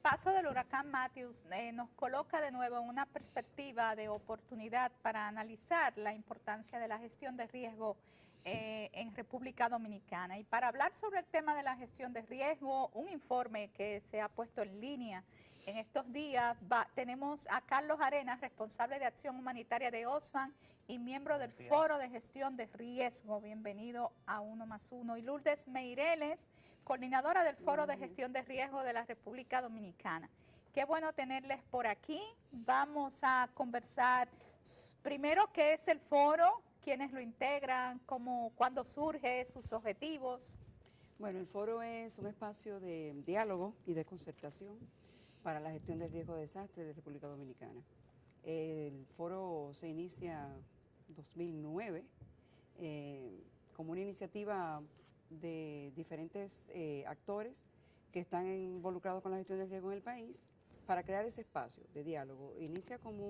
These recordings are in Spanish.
paso del huracán Matthews nos coloca de nuevo en una perspectiva de oportunidad para analizar la importancia de la gestión de riesgo en República Dominicana. Y para hablar sobre el tema de la gestión de riesgo, un informe que se ha puesto en línea en estos días, tenemos a Carlos Arenas, responsable de Acción Humanitaria de Oxfam y miembro del Foro de Gestión de Riesgo. Bienvenido a Uno más Uno. Y Lourdes Meireles, coordinadora del Foro de Gestión de Riesgo de la República Dominicana. Qué bueno tenerles por aquí. Vamos a conversar primero qué es el foro, quiénes lo integran, cuándo surge, sus objetivos. Bueno, el foro es un espacio de diálogo y de concertación para la gestión del riesgo de desastre de República Dominicana. El foro se inicia en 2009 como una iniciativa de diferentes actores que están involucrados con la gestión del riesgo en el país para crear ese espacio de diálogo. Inicia como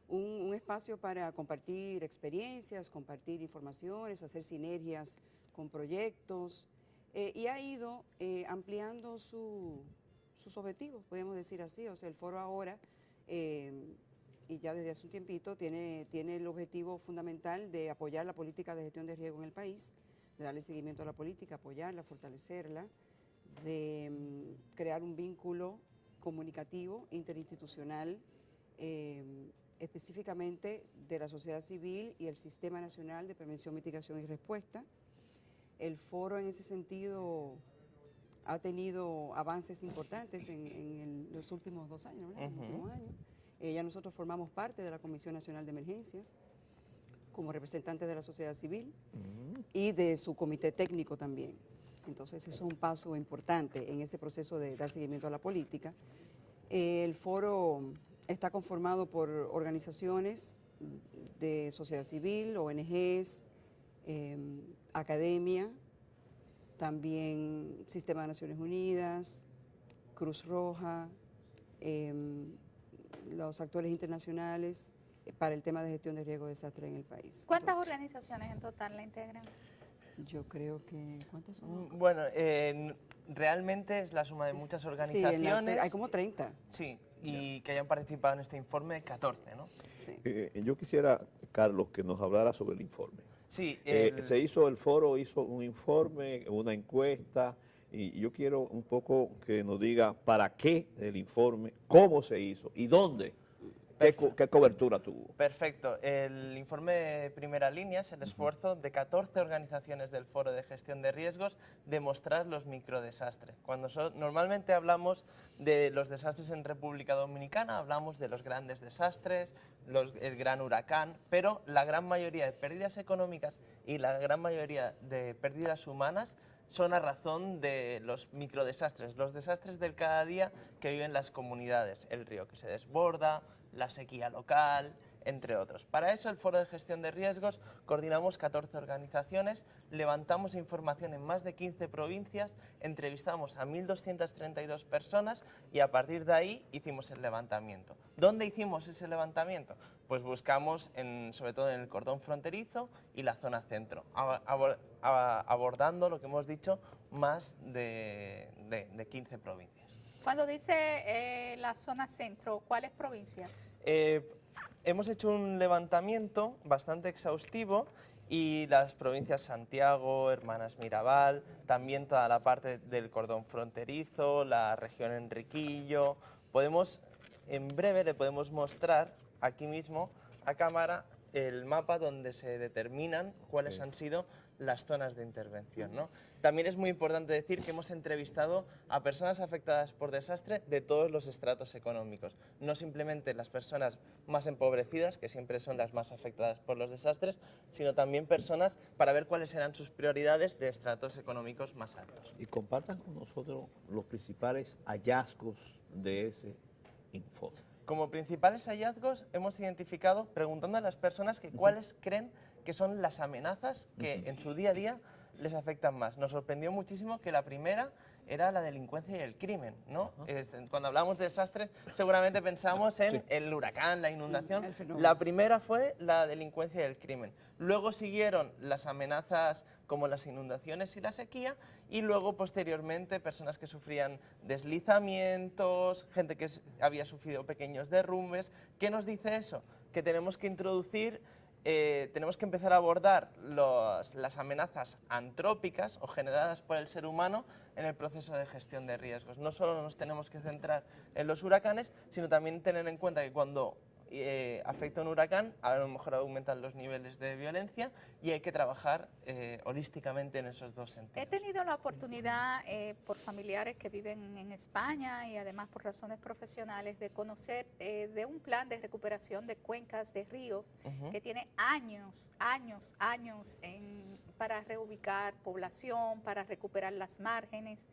un espacio para compartir experiencias, compartir informaciones, hacer sinergias con proyectos y ha ido ampliando sus objetivos, podemos decir así. O sea, el foro ahora, y ya desde hace un tiempito, tiene el objetivo fundamental de apoyar la política de gestión de riesgo en el país, de darle seguimiento a la política, apoyarla, fortalecerla, de crear un vínculo comunicativo, interinstitucional, específicamente de la sociedad civil y el Sistema Nacional de Prevención, Mitigación y Respuesta. El foro en ese sentido ha tenido avances importantes en los últimos 2 años, ¿verdad? En los últimos años. Ya nosotros formamos parte de la Comisión Nacional de Emergencias como representantes de la sociedad civil y de su comité técnico también. Entonces eso es un paso importante en ese proceso de dar seguimiento a la política. El foro está conformado por organizaciones de sociedad civil, ONGs, academia, también Sistema de Naciones Unidas, Cruz Roja, los actores internacionales para el tema de gestión de riesgo de desastre en el país. ¿Cuántas organizaciones en total la integran? Yo creo que... ¿Cuántas son? Bueno, realmente es la suma de muchas organizaciones. Sí, hay como 30. Sí, y que hayan participado en este informe 14, ¿no? Sí. Yo quisiera, Carlos, que nos hablara sobre el informe. Sí, El foro hizo un informe, una encuesta, y yo quiero un poco que nos diga para qué el informe, cómo se hizo y dónde, qué cobertura tuvo. Perfecto. El informe de primera línea es el esfuerzo de 14 organizaciones del Foro de Gestión de Riesgos de mostrar los microdesastres. Cuando normalmente hablamos de los desastres en República Dominicana, hablamos de los grandes desastres, el gran huracán, pero la gran mayoría de pérdidas económicas y la gran mayoría de pérdidas humanas son a razón de los microdesastres, los desastres del cada día que viven las comunidades, el río que se desborda, la sequía local, entre otros. Para eso, el Foro de Gestión de Riesgos coordinamos 14 organizaciones, levantamos información en más de 15 provincias, entrevistamos a 1.232 personas y a partir de ahí hicimos el levantamiento. ¿Dónde hicimos ese levantamiento? Pues buscamos sobre todo en el cordón fronterizo y la zona centro, abordando lo que hemos dicho, más de 15 provincias. Cuando dice la zona centro, ¿cuáles provincias? Hemos hecho un levantamiento bastante exhaustivo y las provincias Santiago, Hermanas Mirabal, también toda la parte del cordón fronterizo, la región Enriquillo. En breve le podemos mostrar aquí mismo a cámara el mapa donde se determinan cuáles han sido las zonas de intervención, ¿no? También es muy importante decir que hemos entrevistado a personas afectadas por desastre de todos los estratos económicos, no simplemente las personas más empobrecidas, que siempre son las más afectadas por los desastres, sino también personas para ver cuáles eran sus prioridades de estratos económicos más altos. Y compartan con nosotros los principales hallazgos de ese informe. Como principales hallazgos hemos identificado, preguntando a las personas que cuáles creen que son las amenazas que en su día a día les afectan más. Nos sorprendió muchísimo que la primera era la delincuencia y el crimen, ¿no? Cuando hablamos de desastres, seguramente pensamos en el huracán, la inundación. El fenómeno. La primera fue la delincuencia y el crimen. Luego siguieron las amenazas como las inundaciones y la sequía, y luego posteriormente personas que sufrían deslizamientos, gente que había sufrido pequeños derrumbes. ¿Qué nos dice eso? Que tenemos que introducir, tenemos que empezar a abordar las amenazas antrópicas o generadas por el ser humano en el proceso de gestión de riesgos. No solo nos tenemos que centrar en los huracanes, sino también tener en cuenta que cuando afecta un huracán, a lo mejor aumentan los niveles de violencia y hay que trabajar holísticamente en esos dos sentidos. He tenido la oportunidad, por familiares que viven en España y además por razones profesionales, de conocer de un plan de recuperación de cuencas de ríos que tiene años para reubicar población, para recuperar las márgenes.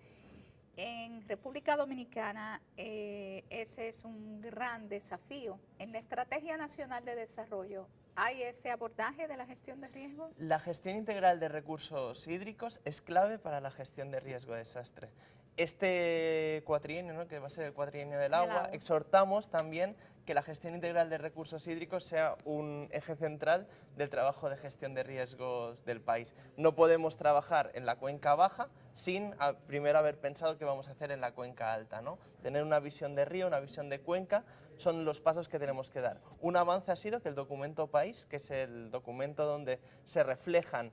En República Dominicana ese es un gran desafío. En la Estrategia Nacional de Desarrollo, ¿hay ese abordaje de la gestión de riesgo? La gestión integral de recursos hídricos es clave para la gestión de riesgo de desastre. Este cuatrienio, ¿no?, que va a ser el cuatrienio del agua, exhortamos también que la gestión integral de recursos hídricos sea un eje central del trabajo de gestión de riesgos del país. No podemos trabajar en la cuenca baja sin primero haber pensado qué vamos a hacer en la cuenca alta, ¿no? Tener una visión de río, una visión de cuenca, son los pasos que tenemos que dar. Un avance ha sido que el documento país, que es el documento donde se reflejan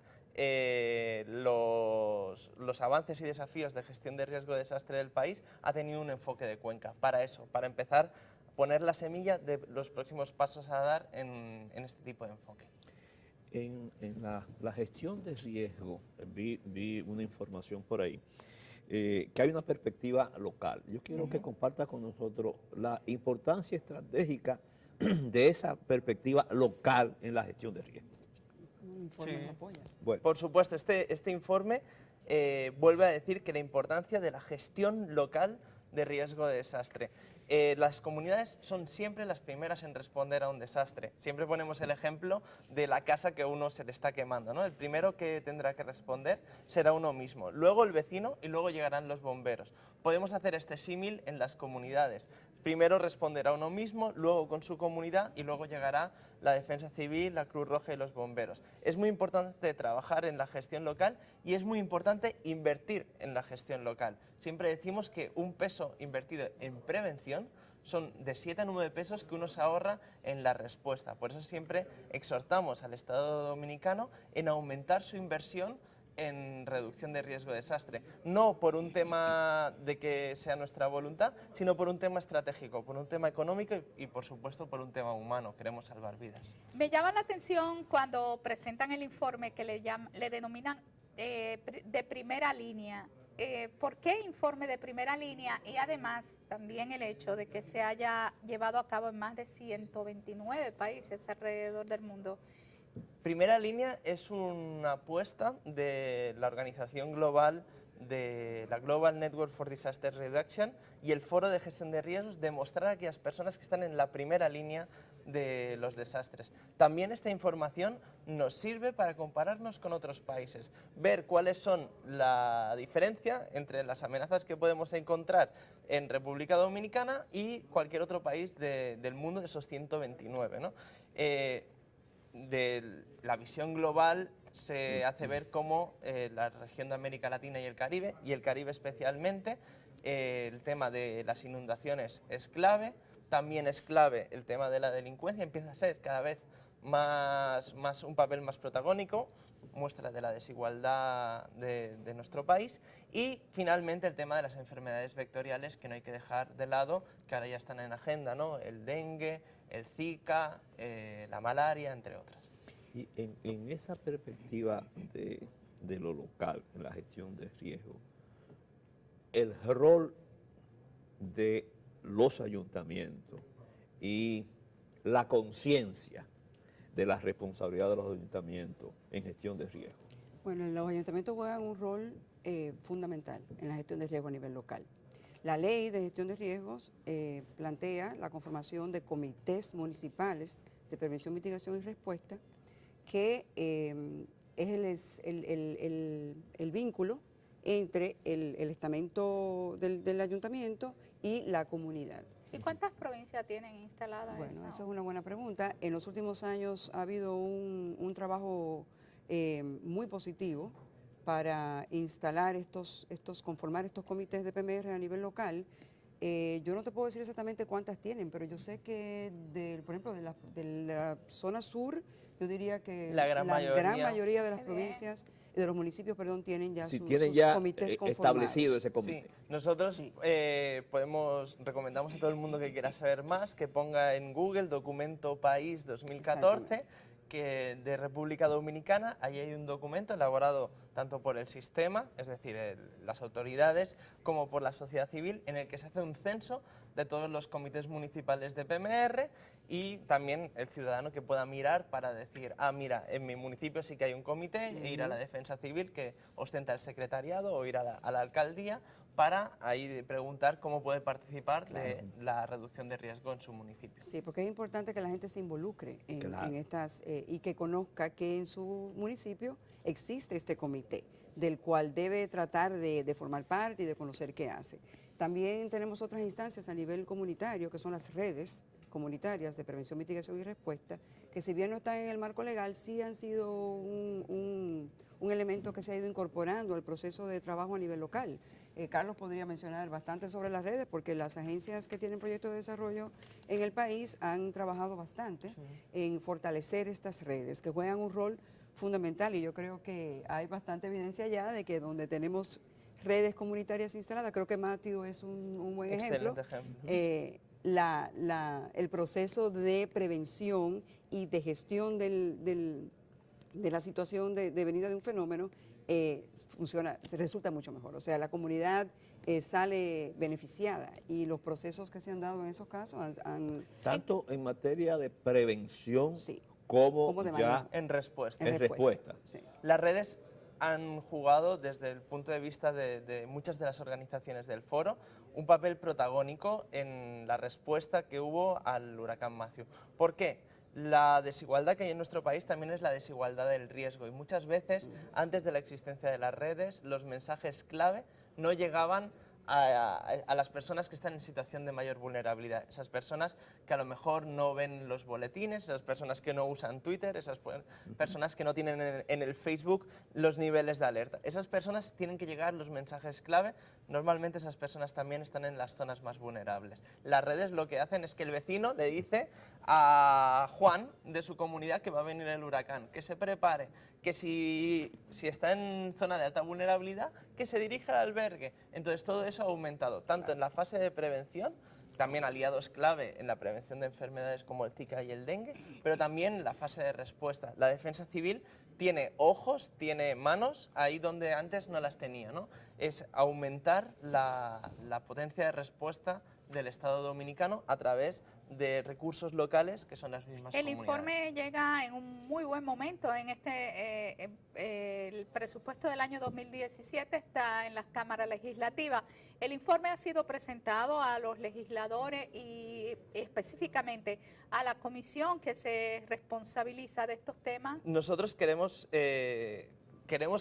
los avances y desafíos de gestión de riesgo de desastre del país, ha tenido un enfoque de cuenca. Para eso, para empezar a poner la semilla de los próximos pasos a dar en este tipo de enfoque. En la gestión de riesgo, vi una información por ahí, que hay una perspectiva local. Yo quiero que comparta con nosotros la importancia estratégica de esa perspectiva local en la gestión de riesgo. Un informe Sí. lo apoya. Bueno, Por supuesto, este informe vuelve a decir que la importancia de la gestión local de riesgo de desastre. Las comunidades son siempre las primeras en responder a un desastre. Siempre ponemos el ejemplo de la casa que a uno se le está quemando, ¿no? El primero que tendrá que responder será uno mismo, luego el vecino y luego llegarán los bomberos. Podemos hacer este símil en las comunidades. Primero responderá uno mismo, luego con su comunidad y luego llegará la Defensa Civil, la Cruz Roja y los bomberos. Es muy importante trabajar en la gestión local y es muy importante invertir en la gestión local. Siempre decimos que un peso invertido en prevención son de 7 a 9 pesos que uno se ahorra en la respuesta. Por eso siempre exhortamos al Estado dominicano en aumentar su inversión en reducción de riesgo de desastre, no por un tema de que sea nuestra voluntad, sino por un tema estratégico, por un tema económico y por supuesto por un tema humano. Queremos salvar vidas. Me llama la atención cuando presentan el informe que le denominan de primera línea. ¿Por qué informe de primera línea? Y además también el hecho de que se haya llevado a cabo en más de 129 países alrededor del mundo. Primera línea es una apuesta de la organización global de la Global Network for Disaster Reduction y el Foro de Gestión de Riesgos, demostrar a aquellas personas que están en la primera línea de los desastres. También esta información nos sirve para compararnos con otros países, ver cuáles son la diferencia entre las amenazas que podemos encontrar en República Dominicana y cualquier otro país del mundo de esos 129, ¿no? De la visión global se hace ver cómo la región de América Latina y el Caribe especialmente, el tema de las inundaciones es clave, también es clave el tema de la delincuencia, empieza a ser cada vez más un papel más protagónico, muestra de la desigualdad de nuestro país, y finalmente el tema de las enfermedades vectoriales que no hay que dejar de lado, que ahora ya están en agenda, ¿no? El dengue, el Zika, la malaria, entre otras. y en esa perspectiva de lo local, en la gestión de riesgo, el rol de los ayuntamientos y la conciencia de la responsabilidad de los ayuntamientos en gestión de riesgo. Bueno, los ayuntamientos juegan un rol fundamental en la gestión de riesgo a nivel local. La ley de gestión de riesgos plantea la conformación de comités municipales de prevención, mitigación y respuesta que el vínculo entre el estamento del ayuntamiento y la comunidad. ¿Y cuántas provincias tienen instaladas Bueno, esa? esa es una buena pregunta. En los últimos años ha habido un trabajo muy positivo para instalar conformar estos comités de PMR a nivel local. Yo no te puedo decir exactamente cuántas tienen, pero yo sé que, por ejemplo, de la zona sur, yo diría que La gran mayoría. mayoría de las Qué bien. provincias, de los municipios, perdón, tienen ya Si sus tienen ya comités establecido conformados. ese comité. Sí, nosotros Sí. recomendamos a todo el mundo que quiera saber más que ponga en Google documento país 2014 Exactamente. de República Dominicana. Ahí hay un documento elaborado tanto por el sistema, es decir, las autoridades, como por la sociedad civil, en el que se hace un censo de todos los comités municipales de PMR y también el ciudadano que pueda mirar para decir, ah, mira, en mi municipio sí que hay un comité, e ir a la defensa civil que ostenta el secretariado o ir a la alcaldía para ahí preguntar cómo puede participar de la reducción de riesgo en su municipio. Sí, porque es importante que la gente se involucre en, Claro. en estas y que conozca que en su municipio existe este comité, del cual debe tratar de formar parte y de conocer qué hace. También tenemos otras instancias a nivel comunitario, que son las redes comunitarias de prevención, mitigación y respuesta, que si bien no están en el marco legal, sí han sido un elemento que se ha ido incorporando al proceso de trabajo a nivel local. Carlos podría mencionar bastante sobre las redes, porque las agencias que tienen proyectos de desarrollo en el país han trabajado bastante en fortalecer estas redes, que juegan un rol fundamental, y yo creo que hay bastante evidencia ya de que donde tenemos redes comunitarias instaladas, creo que Matthew es un buen ejemplo. Excelente ejemplo. El proceso de prevención y de gestión de la situación de venida de un fenómeno resulta mucho mejor. O sea, la comunidad sale beneficiada y los procesos que se han dado en esos casos han Tanto en materia de prevención sí, como de ya manejo. En respuesta. en respuesta. Sí. Las redes han jugado desde el punto de vista de muchas de las organizaciones del foro un papel protagónico en la respuesta que hubo al huracán Matthew. ¿Por qué? La desigualdad que hay en nuestro país también es la desigualdad del riesgo y muchas veces antes de la existencia de las redes los mensajes clave no llegaban a las personas que están en situación de mayor vulnerabilidad, esas personas que a lo mejor no ven los boletines, esas personas que no usan Twitter, esas personas que no tienen en el Facebook los niveles de alerta. Esas personas tienen que llegar los mensajes clave, normalmente esas personas también están en las zonas más vulnerables. Las redes lo que hacen es que el vecino le dice a Juan de su comunidad que va a venir el huracán, que se prepare, que si está en zona de alta vulnerabilidad, que se dirija al albergue. Entonces todo eso ha aumentado, tanto en la fase de prevención, también aliados clave en la prevención de enfermedades como el Zika y el dengue, pero también en la fase de respuesta. La defensa civil tiene ojos, tiene manos, ahí donde antes no las tenía, ¿no? Es aumentar la potencia de respuesta del Estado dominicano a través de recursos locales que son las mismas El comunidades. informe llega en un muy buen momento. El presupuesto del año 2017 está en las cámaras legislativas. El informe ha sido presentado a los legisladores y específicamente a la comisión que se responsabiliza de estos temas. Nosotros queremos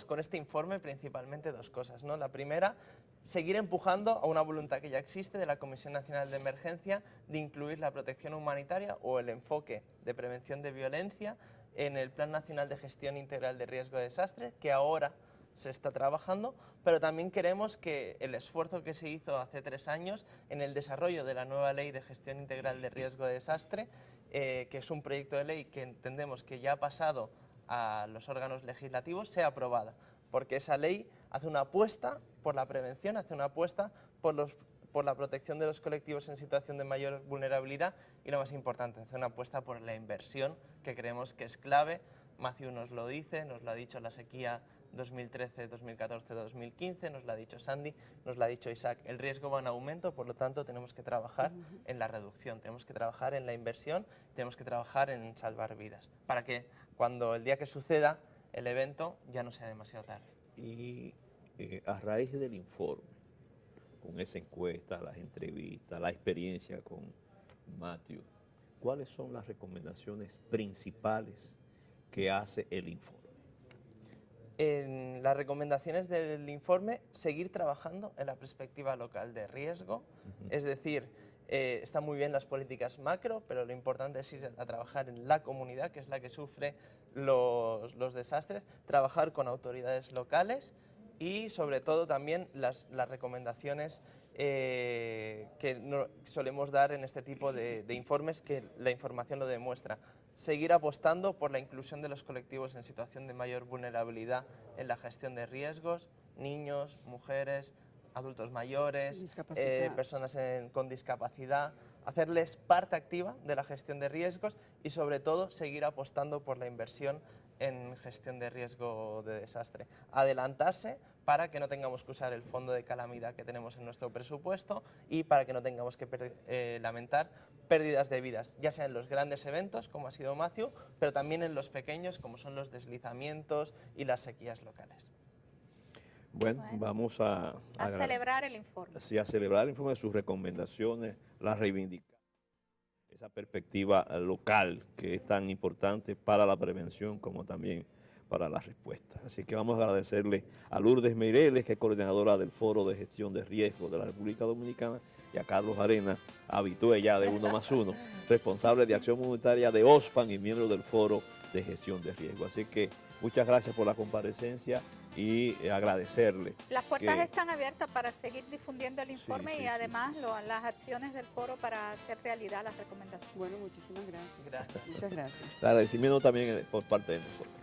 con este informe principalmente dos cosas, ¿no? La primera, seguir empujando a una voluntad que ya existe de la Comisión Nacional de Emergencia de incluir la protección humanitaria o el enfoque de prevención de violencia en el Plan Nacional de Gestión Integral de Riesgo de Desastre, que ahora se está trabajando, pero también queremos que el esfuerzo que se hizo hace 3 años en el desarrollo de la nueva Ley de Gestión Integral de Riesgo de Desastre, que es un proyecto de ley que entendemos que ya ha pasado a los órganos legislativos, sea aprobada, porque esa ley hace una apuesta por la prevención, hace una apuesta por la protección de los colectivos en situación de mayor vulnerabilidad y, lo más importante, hace una apuesta por la inversión, que creemos que es clave. Matthew nos lo dice, nos lo ha dicho la sequía 2013, 2014, 2015, nos lo ha dicho Sandy, nos lo ha dicho Isaac. El riesgo va en aumento, por lo tanto tenemos que trabajar en la reducción, tenemos que trabajar en la inversión, tenemos que trabajar en salvar vidas, para que cuando el día que suceda el evento ya no sea demasiado tarde. Y a raíz del informe, con esa encuesta, las entrevistas, la experiencia con Matthew, ¿cuáles son las recomendaciones principales que hace el informe? en las recomendaciones del informe, seguir trabajando en la perspectiva local de riesgo, es decir, están muy bien las políticas macro, pero lo importante es ir a trabajar en la comunidad, que es la que sufre los desastres, trabajar con autoridades locales y sobre todo también las recomendaciones que solemos dar en este tipo de informes, que la información lo demuestra. Seguir apostando por la inclusión de los colectivos en situación de mayor vulnerabilidad en la gestión de riesgos, niños, mujeres, adultos mayores, personas con discapacidad, hacerles parte activa de la gestión de riesgos y sobre todo seguir apostando por la inversión en gestión de riesgo de desastre. Adelantarse para que no tengamos que usar el fondo de calamidad que tenemos en nuestro presupuesto y para que no tengamos que lamentar pérdidas de vidas, ya sea en los grandes eventos, como ha sido Matthew, pero también en los pequeños, como son los deslizamientos y las sequías locales. Bueno, vamos a celebrar el informe. Sí, a celebrar el informe de sus recomendaciones, las reivindicar. Esa perspectiva local que es tan importante para la prevención como también para la respuesta. Así que vamos a agradecerle a Lourdes Meireles, que es coordinadora del Foro de Gestión de Riesgos de la República Dominicana, y a Carlos Arenas, habitué ya de 1+1, responsable de Acción Comunitaria de OSPAN y miembro del Foro de Gestión de Riesgos. Así que muchas gracias por la comparecencia y agradecerle. Las puertas están abiertas para seguir difundiendo el informe y además las acciones del foro para hacer realidad las recomendaciones. Bueno, muchísimas gracias. Muchas gracias. El agradecimiento también por parte de nosotros.